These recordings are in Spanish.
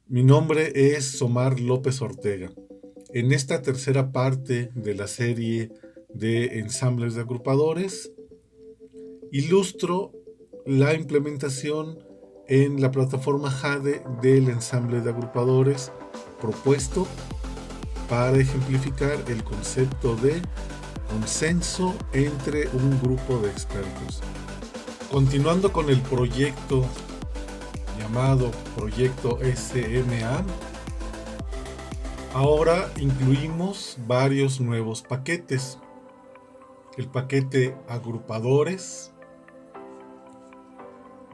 Mi nombre es Omar López Ortega. En esta tercera parte de la serie de ensambles de agrupadores, ilustro la implementación en la plataforma Jade del ensamble de agrupadores propuesto para ejemplificar el concepto de consenso entre un grupo de expertos. Continuando con el proyecto llamado Proyecto SMA, ahora incluimos varios nuevos paquetes. El paquete agrupadores.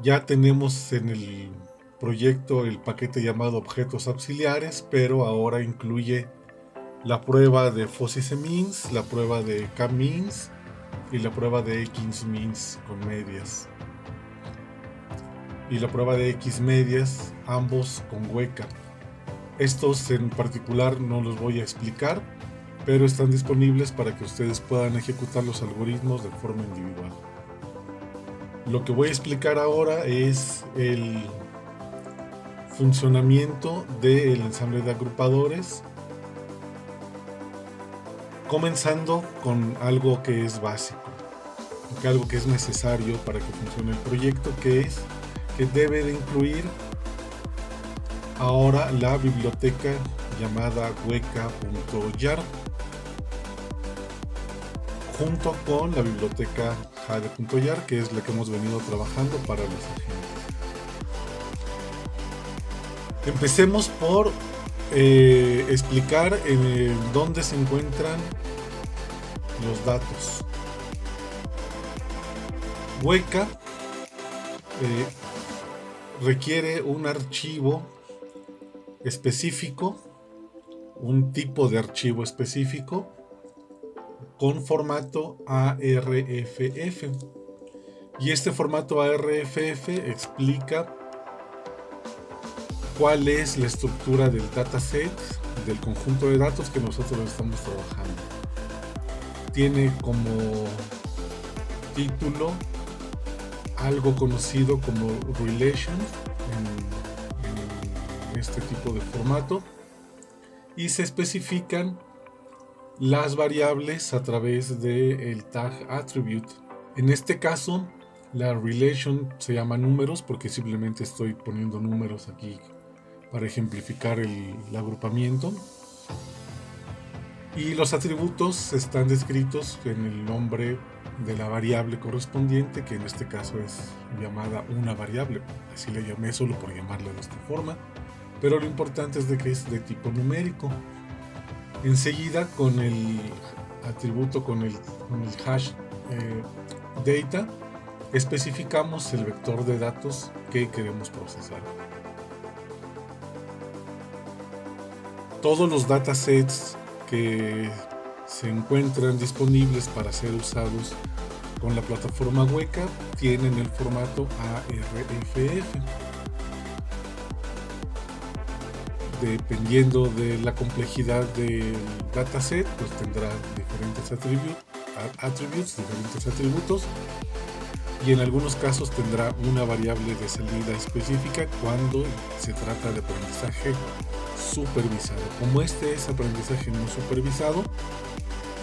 Ya tenemos en el proyecto el paquete llamado objetos auxiliares, pero ahora incluye la prueba de FOSIS-MEANS, la prueba de K-MEANS y la prueba de X-MEANS con medias. Y la prueba de X-medias, ambos con hueca. Estos en particular no los voy a explicar, pero están disponibles para que ustedes puedan ejecutar los algoritmos de forma individual. Lo que voy a explicar ahora es el funcionamiento del ensamble de agrupadores, comenzando con algo que es básico, algo que es necesario para que funcione el proyecto, que es que debe de incluir ahora la biblioteca llamada weka.jar junto con la biblioteca jade.jar, que es la que hemos venido trabajando para los agentes. Empecemos por explicar dónde se encuentran los datos. Weka requiere un archivo específico, un tipo de archivo específico con formato ARFF. Y este formato ARFF explica cuál es la estructura del dataset, del conjunto de datos que nosotros estamos trabajando. Tiene como título algo conocido como relation en este tipo de formato, y se especifican las variables a través del tag attribute. En este caso, la relation se llama números porque simplemente estoy poniendo números aquí para ejemplificar el agrupamiento. Y los atributos están descritos en el nombre de la variable correspondiente, que en este caso es llamada una variable. Así le llamé solo por llamarle de esta forma, pero lo importante es de que es de tipo numérico. Enseguida, con el atributo, con el hash data, especificamos el vector de datos que queremos procesar. Todos los datasets que se encuentran disponibles para ser usados con la plataforma Weka tienen el formato ARFF. Dependiendo de la complejidad del dataset, pues tendrá diferentes diferentes atributos, y en algunos casos tendrá una variable de salida específica cuando se trata de aprendizaje supervisado. Como este es aprendizaje no supervisado,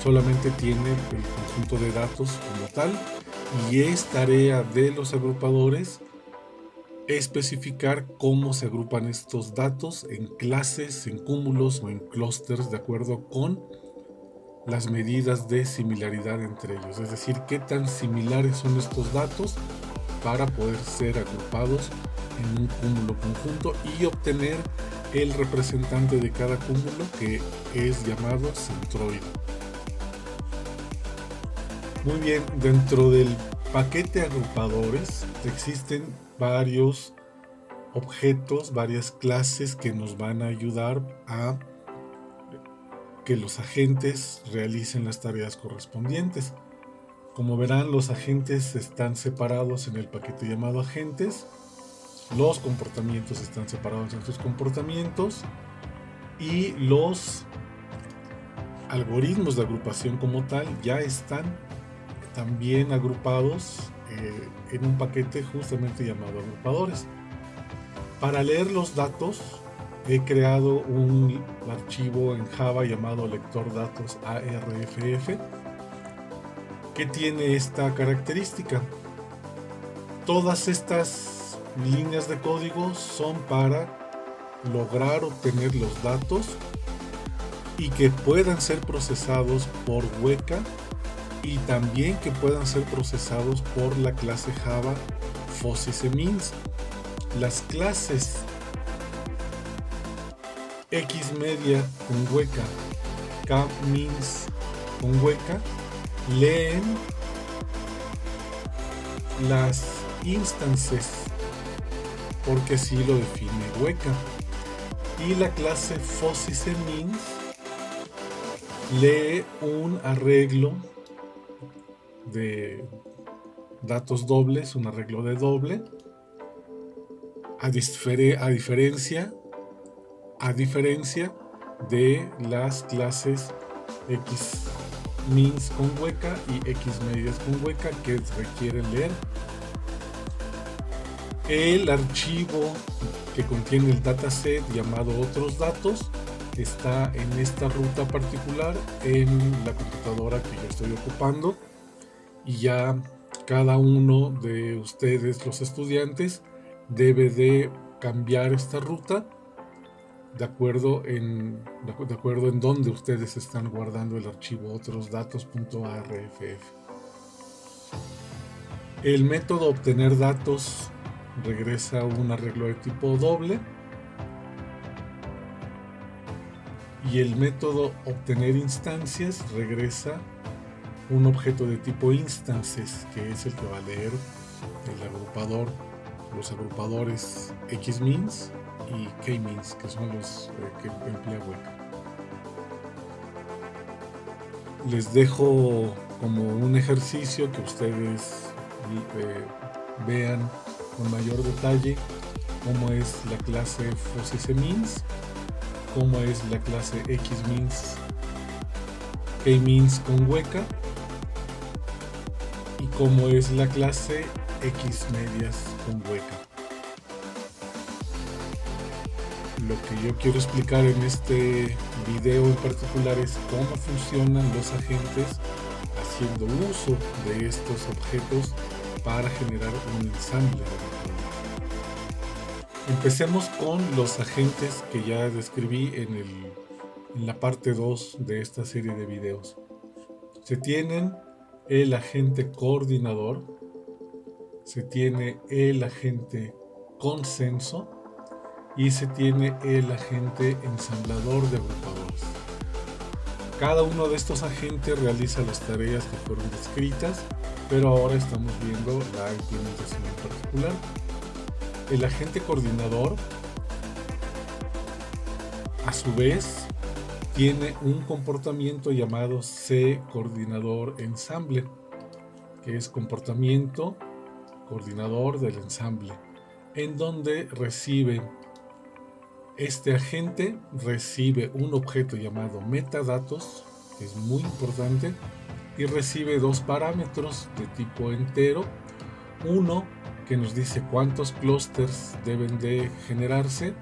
solamente tiene el conjunto de datos como tal, y es tarea de los agrupadores especificar cómo se agrupan estos datos en clases, en cúmulos o en clústeres de acuerdo con las medidas de similaridad entre ellos, es decir, qué tan similares son estos datos para poder ser agrupados en un cúmulo conjunto y obtener el representante de cada cúmulo, que es llamado centroide. Muy bien, dentro del paquete agrupadores existen varios objetos, varias clases que nos van a ayudar a que los agentes realicen las tareas correspondientes. Como verán, los agentes están separados en el paquete llamado agentes, los comportamientos están separados en sus comportamientos, y los algoritmos de agrupación como tal ya están también agrupados en un paquete justamente llamado agrupadores. Para leer los datos he creado un archivo en Java llamado lector datos ARFF que tiene esta característica. Todas estas líneas de código son para lograr obtener los datos y que puedan ser procesados por Weka y también que puedan ser procesados por la clase Java FuzzyCMins. Las clases xmedia con Weka, kmins con Weka leen las instances porque así lo define Weka, y la clase FuzzyCMins lee un arreglo de datos dobles, un arreglo de doble, a diferencia de las clases xmins con Weka y xmedias con Weka, que requieren leer. El archivo que contiene el dataset llamado otros datos está en esta ruta particular en la computadora que yo estoy ocupando, y ya cada uno de ustedes, los estudiantes, debe de cambiar esta ruta de acuerdo en donde ustedes están guardando el archivo otrosdatos.arff. El método obtener datos regresa un arreglo de tipo doble, y el método obtener instancias regresa un objeto de tipo instances, que es el que va a leer el agrupador, los agrupadores xmins y kmins, que son los que emplea Weka. Les dejo como un ejercicio que ustedes vean con mayor detalle cómo es la clase FuzzyCMins, cómo es la clase xmins, kmins con Weka, y cómo es la clase xmedias con Weka. Lo que yo quiero explicar en este video en particular es cómo funcionan los agentes haciendo uso de estos objetos para generar un ensamble. Empecemos con los agentes que ya describí en la parte 2 de esta serie de videos. Se tienen el agente coordinador, se tiene el agente consenso y se tiene el agente ensamblador de agrupadores. Cada uno de estos agentes realiza las tareas que fueron descritas, pero ahora estamos viendo la implementación en particular. El agente coordinador, a su vez, tiene un comportamiento llamado cCoordinador ensamble, que es comportamiento coordinador del ensamble, en donde este agente recibe un objeto llamado metadatos, que es muy importante, y recibe dos parámetros de tipo entero, uno que nos dice cuántos clusters deben de generarse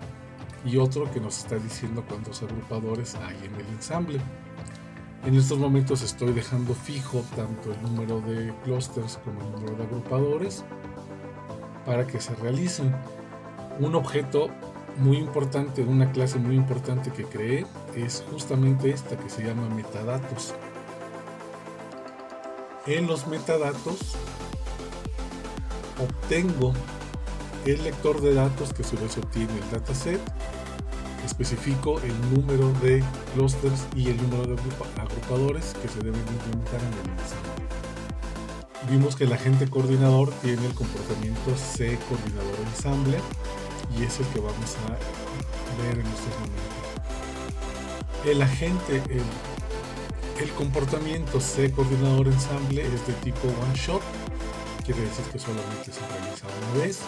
y otro que nos está diciendo cuántos agrupadores hay en el ensamble. En estos momentos estoy dejando fijo tanto el número de clusters como el número de agrupadores para que se realicen. Un objeto muy importante, una clase muy importante que creé es justamente esta, que se llama metadatos. En los metadatos obtengo el lector de datos, que a su vez obtiene el dataset, especifico el número de clusters y el número de agrupadores que se deben implementar en el ensamble. Vimos que el agente coordinador tiene el comportamiento cCoordinador ensamble y es el que vamos a ver en estos momentos. El comportamiento cCoordinador ensamble es de tipo one shot, quiere decir que solamente se realiza una vez.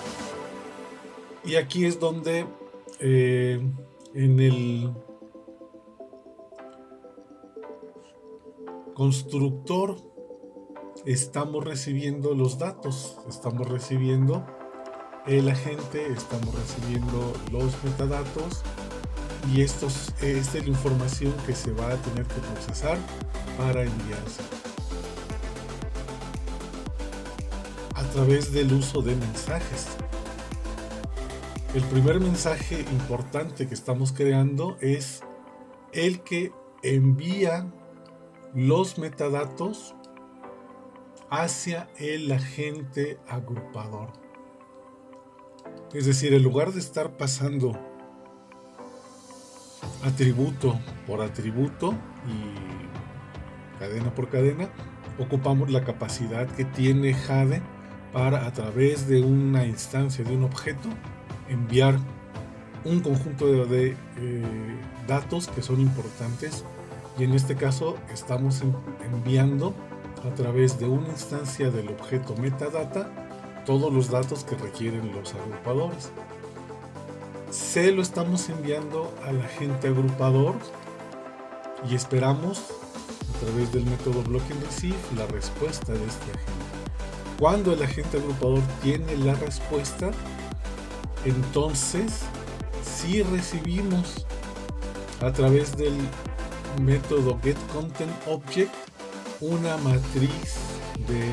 Y aquí es donde en el constructor estamos recibiendo los datos, estamos recibiendo el agente, estamos recibiendo los metadatos y esta es la información que se va a tener que procesar para enviarse a través del uso de mensajes. El primer mensaje importante que estamos creando es el que envía los metadatos hacia el agente agrupador. Es decir, en lugar de estar pasando atributo por atributo y cadena por cadena, ocupamos la capacidad que tiene Jade para, a través de una instancia de un objeto, enviar un conjunto de datos que son importantes, y en este caso estamos enviando a través de una instancia del objeto metadata todos los datos que requieren los agrupadores. Se lo estamos enviando al agente agrupador y esperamos a través del método BlockNReceive la respuesta de este agente. Cuando el agente agrupador tiene la respuesta, entonces si recibimos a través del método getContentObject una matriz de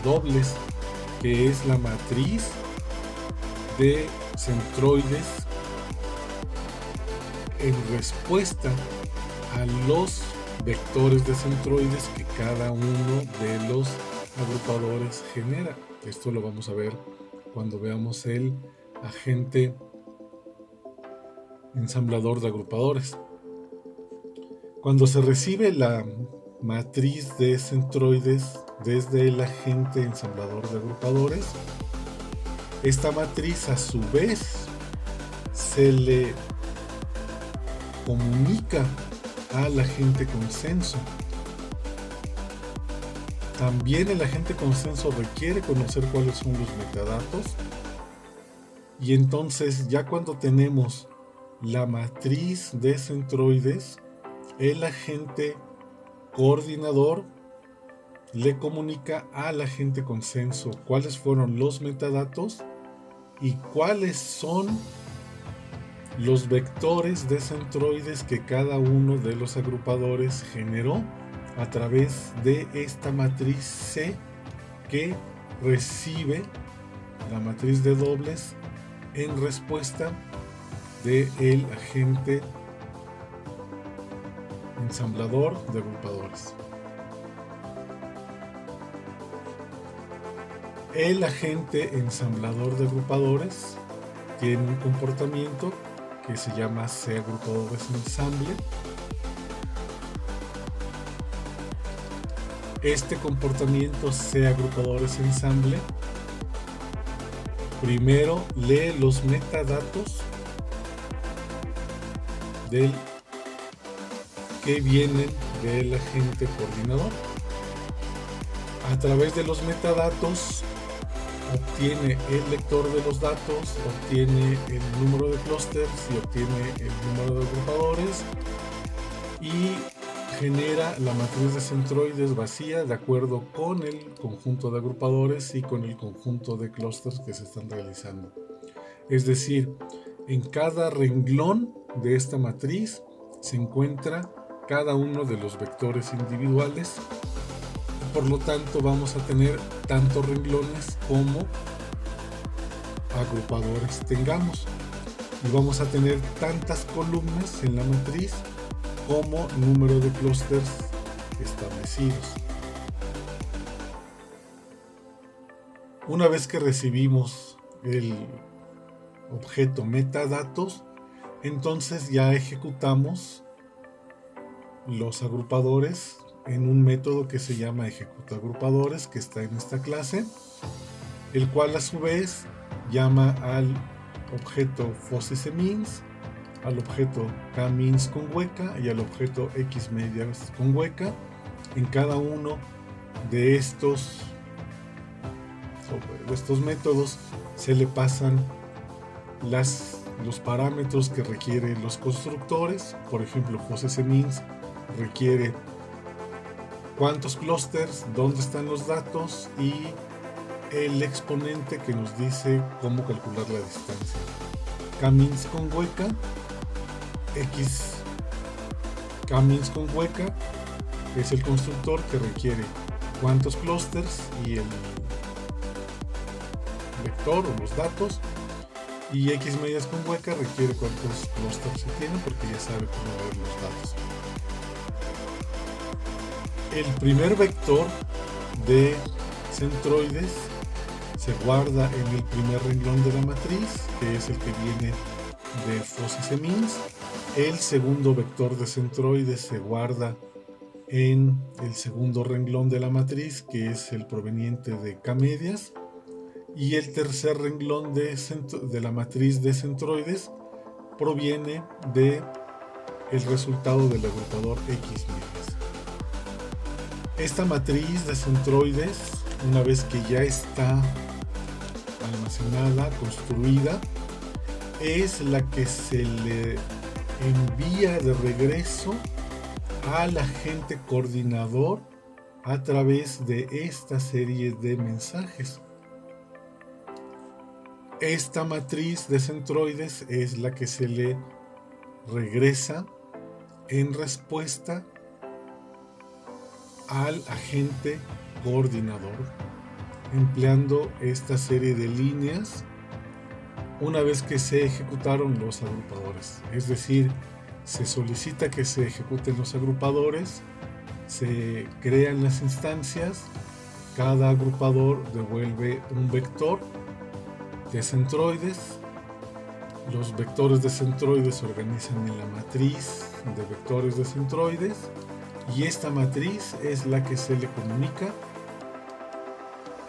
dobles, que es la matriz de centroides en respuesta a los vectores de centroides que cada uno de los agrupadores genera. Esto lo vamos a ver cuando veamos el agente ensamblador de agrupadores. Cuando se recibe la matriz de centroides desde el agente ensamblador de agrupadores, esta matriz a su vez se le comunica al agente consenso. También el agente consenso requiere conocer cuáles son los metadatos, y entonces ya cuando tenemos la matriz de centroides, el agente coordinador le comunica al agente consenso cuáles fueron los metadatos y cuáles son los vectores de centroides que cada uno de los agrupadores generó a través de esta matriz C que recibe la matriz de dobles en respuesta del agente ensamblador de agrupadores. El agente ensamblador de agrupadores tiene un comportamiento que se llama cAgrupadores ensamble. Este comportamiento cAgrupadores ensamble primero lee los metadatos que vienen del agente coordinador. A través de los metadatos obtiene el lector de los datos, obtiene el número de clusters y obtiene el número de agrupadores, y genera la matriz de centroides vacía de acuerdo con el conjunto de agrupadores y con el conjunto de clusters que se están realizando. Es decir, en cada renglón de esta matriz se encuentra cada uno de los vectores individuales. Por lo tanto, vamos a tener tantos renglones como agrupadores tengamos, y vamos a tener tantas columnas en la matriz como número de clústeres establecidos. Una vez que recibimos el objeto metadatos, entonces ya ejecutamos los agrupadores en un método que se llama ejecutaagrupadores, que está en esta clase, el cual a su vez llama al objeto fossesemins, al objeto kmins con hueca y al objeto xmedias con hueca. En cada uno de estos métodos se le pasan los parámetros que requieren los constructores. Por ejemplo, fossesemins requiere cuántos clusters, dónde están los datos y el exponente que nos dice cómo calcular la distancia. Kmins con hueca X K-means con hueca es el constructor que requiere cuántos clusters y el vector o los datos, y X medias con hueca requiere cuántos clusters se tienen, porque ya sabe cómo ver los datos. El primer vector de centroides se guarda en el primer renglón de la matriz, que es el que viene de Fosse-Semins. El segundo vector de centroides se guarda en el segundo renglón de la matriz, que es el proveniente de K-medias. Y el tercer renglón de la matriz de centroides proviene de el resultado del agrupador X-medias. Esta matriz de centroides, una vez que ya está almacenada, construida, es la que se le envía de regreso al agente coordinador a través de esta serie de mensajes. Esta matriz de centroides es la que se le regresa en respuesta al agente coordinador, empleando esta serie de líneas una vez que se ejecutaron los agrupadores. Es decir, se solicita que se ejecuten los agrupadores, se crean las instancias, cada agrupador devuelve un vector de centroides, los vectores de centroides se organizan en la matriz de vectores de centroides, y esta matriz es la que se le comunica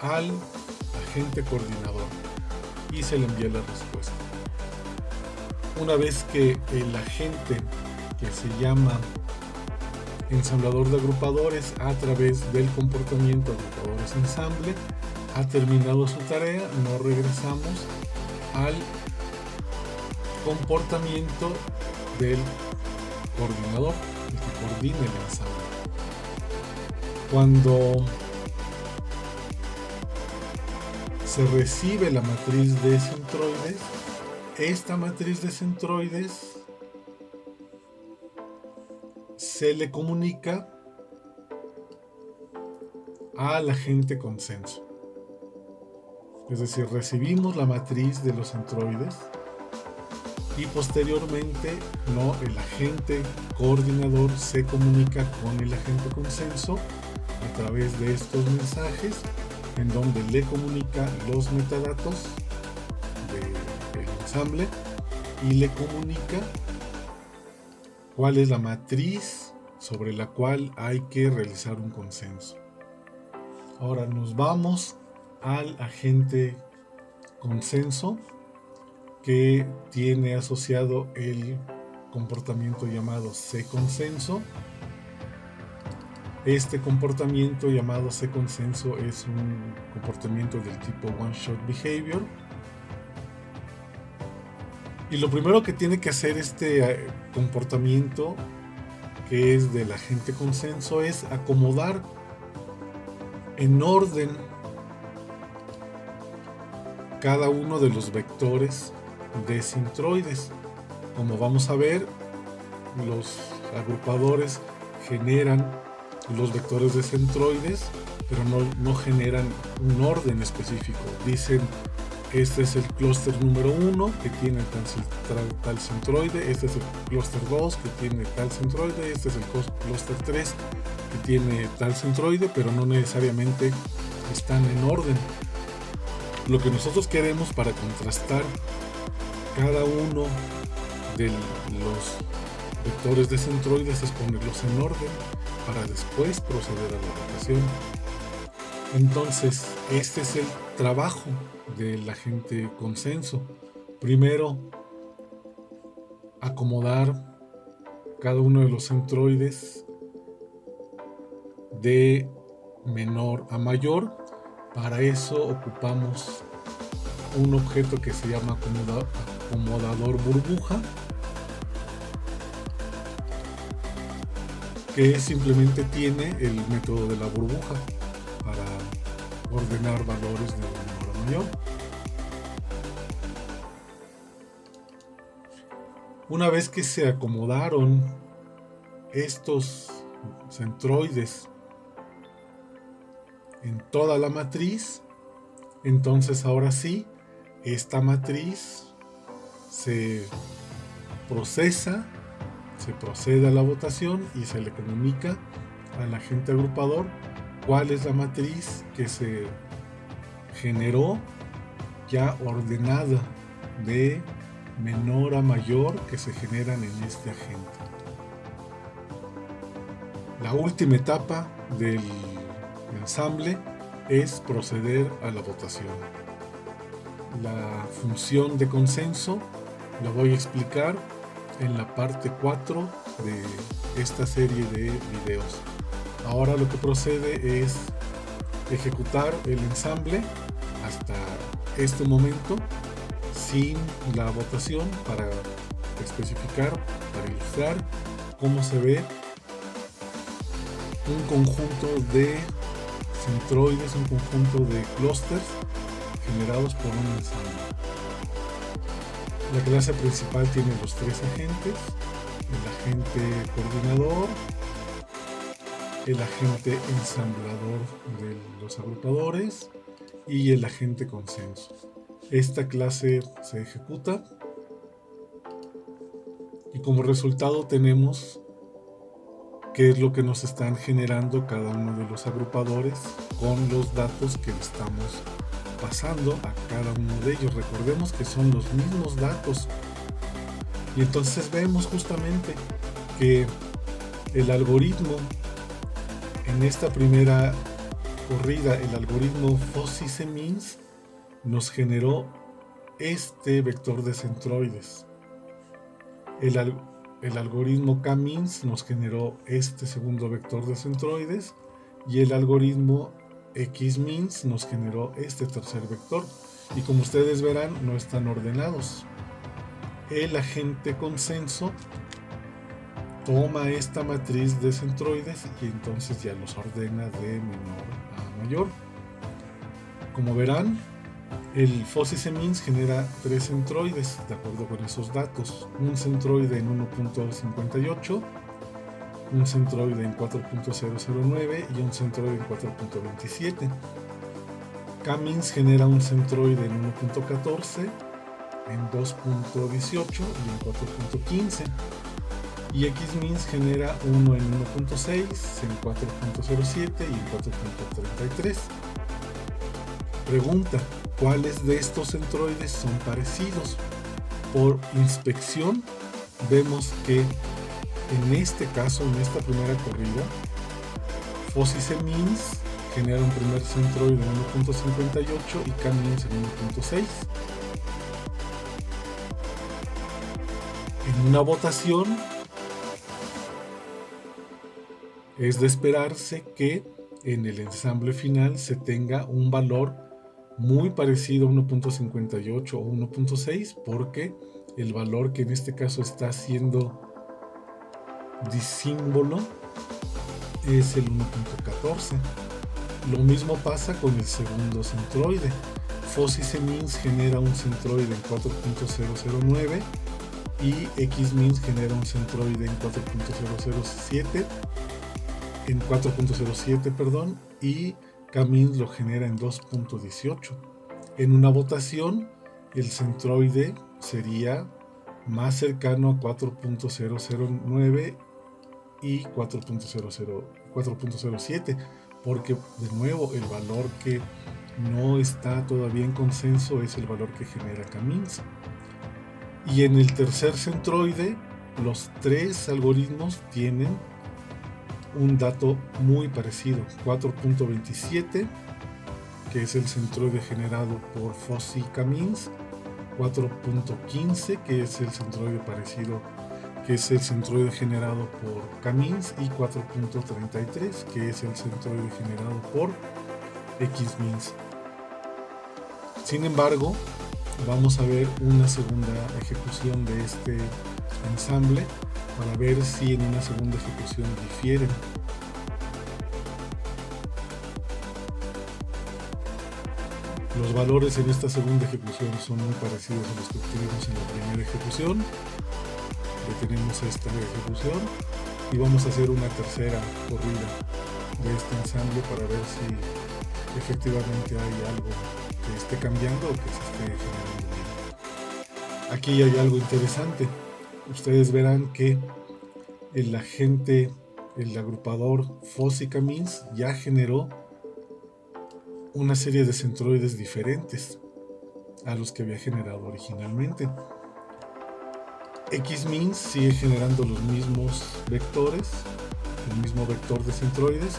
al agente coordinador y se le envía la respuesta. Una vez que el agente, que se llama ensamblador de agrupadores, a través del comportamiento agrupadores ensamble, ha terminado su tarea, nos regresamos al comportamiento del coordinador, el que coordina el ensamble. Cuando se recibe la matriz de centroides, esta matriz de centroides se le comunica al agente consenso. Es decir, recibimos la matriz de los centroides y posteriormente el agente coordinador se comunica con el agente consenso a través de estos mensajes, en donde le comunica los metadatos del ensamble y le comunica cuál es la matriz sobre la cual hay que realizar un consenso. Ahora nos vamos al agente consenso, que tiene asociado el comportamiento llamado cConsenso. Este comportamiento llamado cConsenso es un comportamiento del tipo one-shot behavior. Y lo primero que tiene que hacer este comportamiento, que es del agente consenso, es acomodar en orden cada uno de los vectores de centroides. Como vamos a ver, los agrupadores generan los vectores de centroides, pero no generan un orden específico. Dicen, este es el clúster número 1 que tiene tal centroide, este es el clúster 2 que tiene tal centroide, este es el clúster 3 que tiene tal centroide, pero no necesariamente están en orden. Lo que nosotros queremos para contrastar cada uno de los vectores de centroides es ponerlos en orden para después proceder a la rotación. Entonces, este es el trabajo del agente consenso. Primero, acomodar cada uno de los centroides de menor a mayor. Para eso ocupamos un objeto que se llama acomodador burbuja, que simplemente tiene el método de la burbuja para ordenar valores de menor a mayor. Una vez que se acomodaron estos centroides en toda la matriz, entonces ahora sí, esta matriz se procesa, se procede a la votación y se le comunica al agente agrupador cuál es la matriz que se generó ya ordenada de menor a mayor que se generan en este agente. La última etapa del ensamble es proceder a la votación. La función de consenso la voy a explicar en la parte 4 de esta serie de videos. Ahora lo que procede es ejecutar el ensamble hasta este momento sin la votación para especificar, para ilustrar cómo se ve un conjunto de centroides, un conjunto de clústeres generados por un ensamble. La clase principal tiene los tres agentes: el agente coordinador, el agente ensamblador de los agrupadores y el agente consenso. Esta clase se ejecuta y como resultado tenemos qué es lo que nos están generando cada uno de los agrupadores con los datos que le estamos pasando a cada uno de ellos. Recordemos que son los mismos datos y entonces vemos justamente que el algoritmo en esta primera corrida, el algoritmo Fuzzy-Semins nos generó este vector de centroides. El algoritmo K-Means nos generó este segundo vector de centroides y el algoritmo X-Means nos generó este tercer vector. Y como ustedes verán, no están ordenados. El agente consenso toma esta matriz de centroides y entonces ya los ordena de menor a mayor. Como verán, el Fuzzy-Semins genera tres centroides de acuerdo con esos datos: un centroide en 1.58, un centroide en 4.009 y un centroide en 4.27. K-Means genera un centroide en 1.14, en 2.18 y en 4.15. Y X-Means genera uno en 1.6, en 4.07 y en 4.33. Pregunta: ¿cuáles de estos centroides son parecidos? Por inspección vemos que en este caso, en esta primera corrida, Fuzzy-Semins genera un primer centroide en 1.58 y K-Means en 1.6. En una votación es de esperarse que en el ensamble final se tenga un valor muy parecido a 1.58 o 1.6, porque el valor que en este caso está siendo disímbolo es el 1.14. Lo mismo pasa con el segundo centroide. Fuzzy-Semins genera un centroide en 4.009 y X-Means genera un centroide en 4.07, y K-Means lo genera en 2.18. En una votación, el centroide sería más cercano a 4.009 y 4.07, porque de nuevo el valor que no está todavía en consenso es el valor que genera K-Means. Y en el tercer centroide, los tres algoritmos tienen un dato muy parecido: 4.27, que es el centroide generado por Fuzzy K-Means, 4.15, que es el centroide parecido, que es el centroide generado por K-Means, y 4.33, que es el centroide generado por X-Means. Sin embargo, vamos a ver una segunda ejecución de este ensamble para ver si en una segunda ejecución difieren. Los valores en esta segunda ejecución son muy parecidos a los que obtuvimos en la primera ejecución. tenemos esta ejecución y vamos a hacer una tercera corrida de este ensamble para ver si efectivamente hay algo que esté cambiando o que se esté generando bien. Aquí hay algo interesante. Ustedes verán que el agente, el agrupador Fuzzy-K-means ya generó una serie de centroides diferentes a los que había generado originalmente. X-means sigue generando los mismos vectores, el mismo vector de centroides,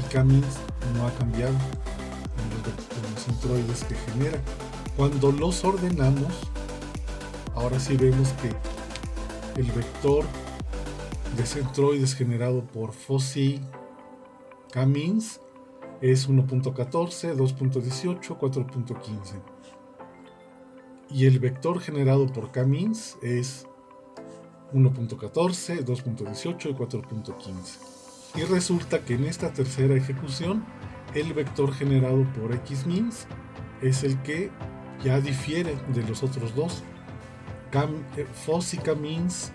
y K-means no ha cambiado en los centroides que genera. Cuando los ordenamos, ahora sí vemos que el vector de centroides generado por Fuzzy K-means es 1.14, 2.18, 4.15. Y el vector generado por K-means es 1.14, 2.18 y 4.15. Y resulta que en esta tercera ejecución, el vector generado por X-means es el que ya difiere de los otros dos. Fuzzy K-means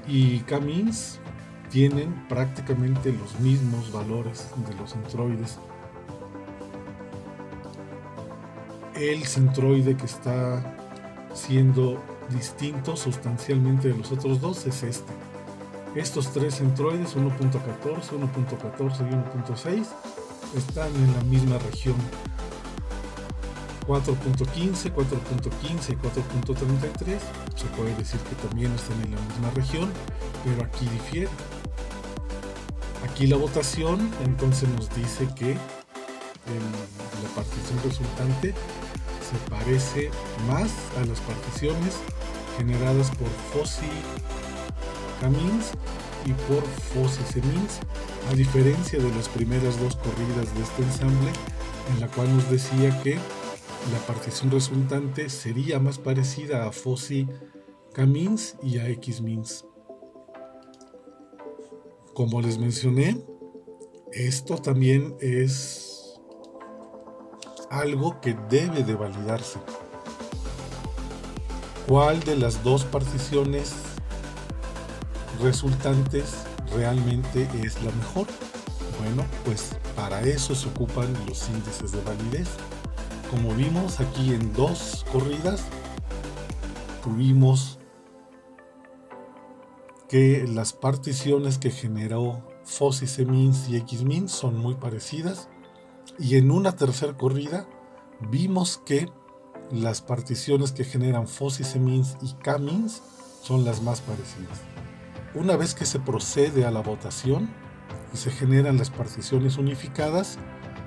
y K-means tienen prácticamente los mismos valores de los centroides. El centroide que está siendo distinto sustancialmente de los otros dos es este. Estos tres centroides, 1.14, 1.14 y 1.6, están en la misma región. 4.15, 4.15 y 4.33 se puede decir que también están en la misma región, pero aquí difiere. Aquí la votación entonces nos dice que la partición resultante se parece más a las particiones generadas por Fuzzy K-means y por Fuzzy C-means, a diferencia de las primeras dos corridas de este ensamble, en la cual nos decía que la partición resultante sería más parecida a Fuzzy K-means y a X-means. Como les mencioné, esto también es algo que debe de validarse. ¿Cuál de las dos particiones resultantes realmente es la mejor? Bueno, pues para eso se ocupan los índices de validez. Como vimos aquí en dos corridas, tuvimos que las particiones que generó Fuzzy C-means y X-means son muy parecidas, y en una tercera corrida vimos que las particiones que generan Fuzzy C-means y K-means son las más parecidas. Una vez que se procede a la votación y se generan las particiones unificadas,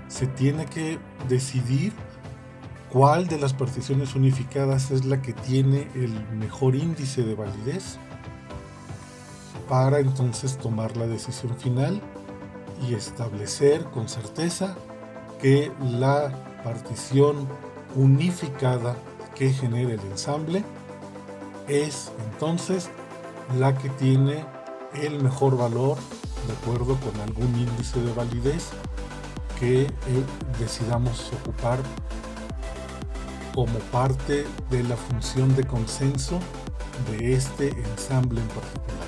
se tiene que decidir cuál de las particiones unificadas es la que tiene el mejor índice de validez, para entonces tomar la decisión final y establecer con certeza que la partición unificada que genera el ensamble es entonces la que tiene el mejor valor de acuerdo con algún índice de validez que decidamos ocupar como parte de la función de consenso de este ensamble en particular.